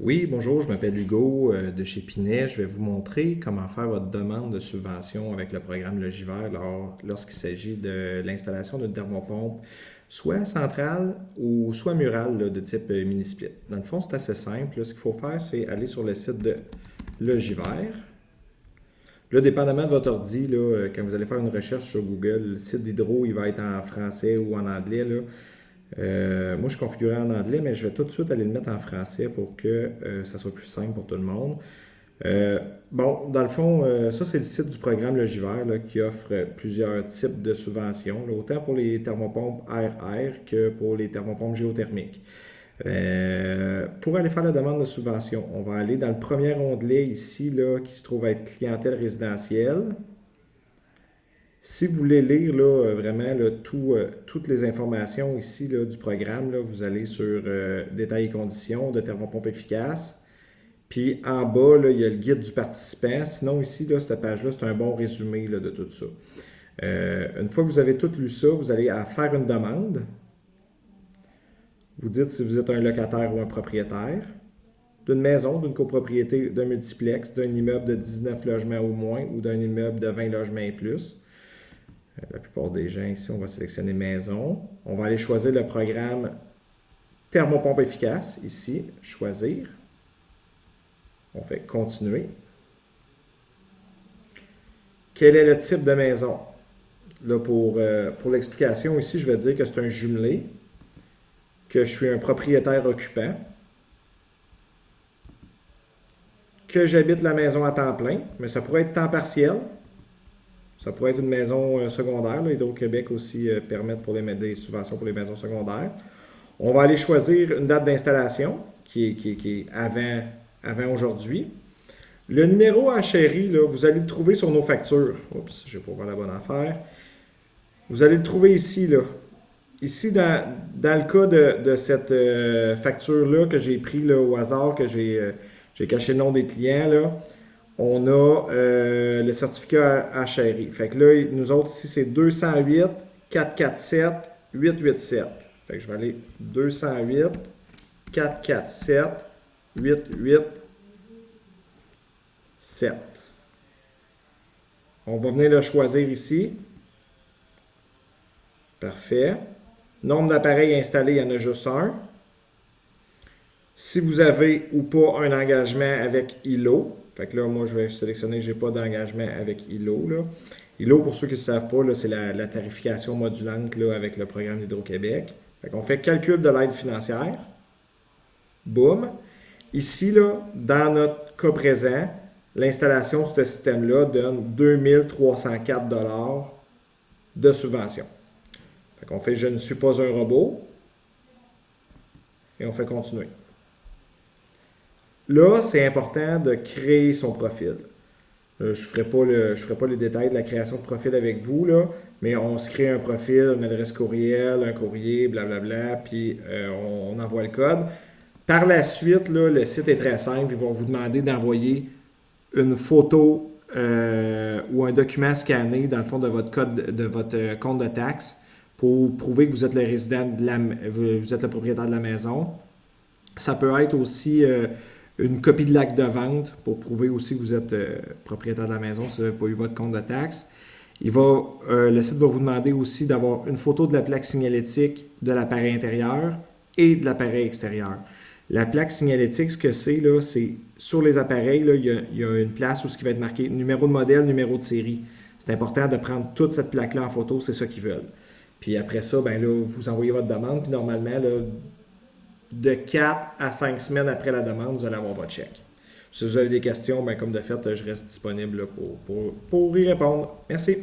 Oui, bonjour, je m'appelle Hugo de chez Pinet. Je vais vous montrer comment faire votre demande de subvention avec le programme Logivert lorsqu'il s'agit de l'installation d'une thermopompe, soit centrale ou soit murale là, de type mini-split. Dans le fond, c'est assez simple. Là, ce qu'il faut faire, c'est aller sur le site de Logivert. Là, dépendamment de votre ordi, là, quand vous allez faire une recherche sur Google, le site d'Hydro, il va être en français ou en anglais. Là. Moi, je suis configuré en anglais, mais je vais tout de suite aller le mettre en français pour que ça soit plus simple pour tout le monde. Bon, dans le fond, ça, c'est le site du programme Logivert là, qui offre plusieurs types de subventions, là, autant pour les thermopompes air-air que pour les thermopompes géothermiques. Pour aller faire la demande de subvention, on va aller dans le premier onglet ici, là, qui se trouve être clientèle résidentielle. Si vous voulez lire là, vraiment là, toutes les informations ici là, du programme, là, vous allez sur détails et conditions de thermopompe efficace. Puis en bas, là, il y a le guide du participant. Sinon, ici, là, cette page-là, c'est un bon résumé là, de tout ça. Une fois que vous avez tout lu ça, vous allez à faire une demande. Vous dites si vous êtes un locataire ou un propriétaire d'une maison, d'une copropriété, d'un multiplex, d'un immeuble de 19 logements ou moins ou d'un immeuble de 20 logements et plus. La plupart des gens ici, on va sélectionner maison. On va aller choisir le programme thermopompe efficace ici, choisir. On fait continuer. Quel est le type de maison? Là, pour l'explication ici, je vais dire que c'est un jumelé, que je suis un propriétaire occupant, que j'habite la maison à temps plein, mais ça pourrait être temps partiel. Ça pourrait être une maison secondaire. Là. Hydro-Québec aussi permettent pour des subventions pour les maisons secondaires. On va aller choisir une date d'installation qui est avant aujourd'hui. Le numéro à chéri, là, vous allez le trouver sur nos factures. Oups, je vais pas voir la bonne affaire. Vous allez le trouver ici, là. Ici, dans le cas de cette facture-là que j'ai pris là, au hasard, que j'ai caché le nom des clients, là, on a le certificat à chéri. Fait que là, nous autres, ici, c'est 208 447 887. Fait que je vais aller 208 447 887. On va venir le choisir ici. Parfait. Nombre d'appareils installés, il y en a juste un. Si vous avez ou pas un engagement avec ILO, fait que là, moi, je vais sélectionner que je n'ai pas d'engagement avec ILO. Là. ILO, pour ceux qui ne savent pas, c'est la tarification modulante là, avec le programme d'Hydro-Québec. Fait qu'on fait calcul de l'aide financière. Boum. Ici, là, dans notre cas présent, l'installation de ce système-là donne 2304 $ de subvention. Fait qu'on fait « Je ne suis pas un robot » et on fait « Continuer ». Là, c'est important de créer son profil. Je ne ferai pas les détails de la création de profil avec vous, là, mais on se crée un profil, une adresse courriel, un courrier, blablabla, puis on envoie le code. Par la suite, là, le site est très simple. Ils vont vous demander d'envoyer une photo ou un document scanné dans le fond de votre code de votre compte de taxe pour prouver que vous êtes le résident vous êtes le propriétaire de la maison. Ça peut être aussi une copie de l'acte de vente pour prouver aussi que vous êtes propriétaire de la maison si vous n'avez pas eu votre compte de taxe. Le site va vous demander aussi d'avoir une photo de la plaque signalétique de l'appareil intérieur et de l'appareil extérieur. La plaque signalétique, ce que c'est, là, c'est sur les appareils, là, il y a une place où ce qui va être marqué numéro de modèle, numéro de série. C'est important de prendre toute cette plaque-là en photo, c'est ça qu'ils veulent. Puis après ça, ben là, vous envoyez votre demande, puis normalement, là, de 4 à 5 semaines après la demande, vous allez avoir votre chèque. Si vous avez des questions, ben comme de fait, je reste disponible là, pour y répondre. Merci.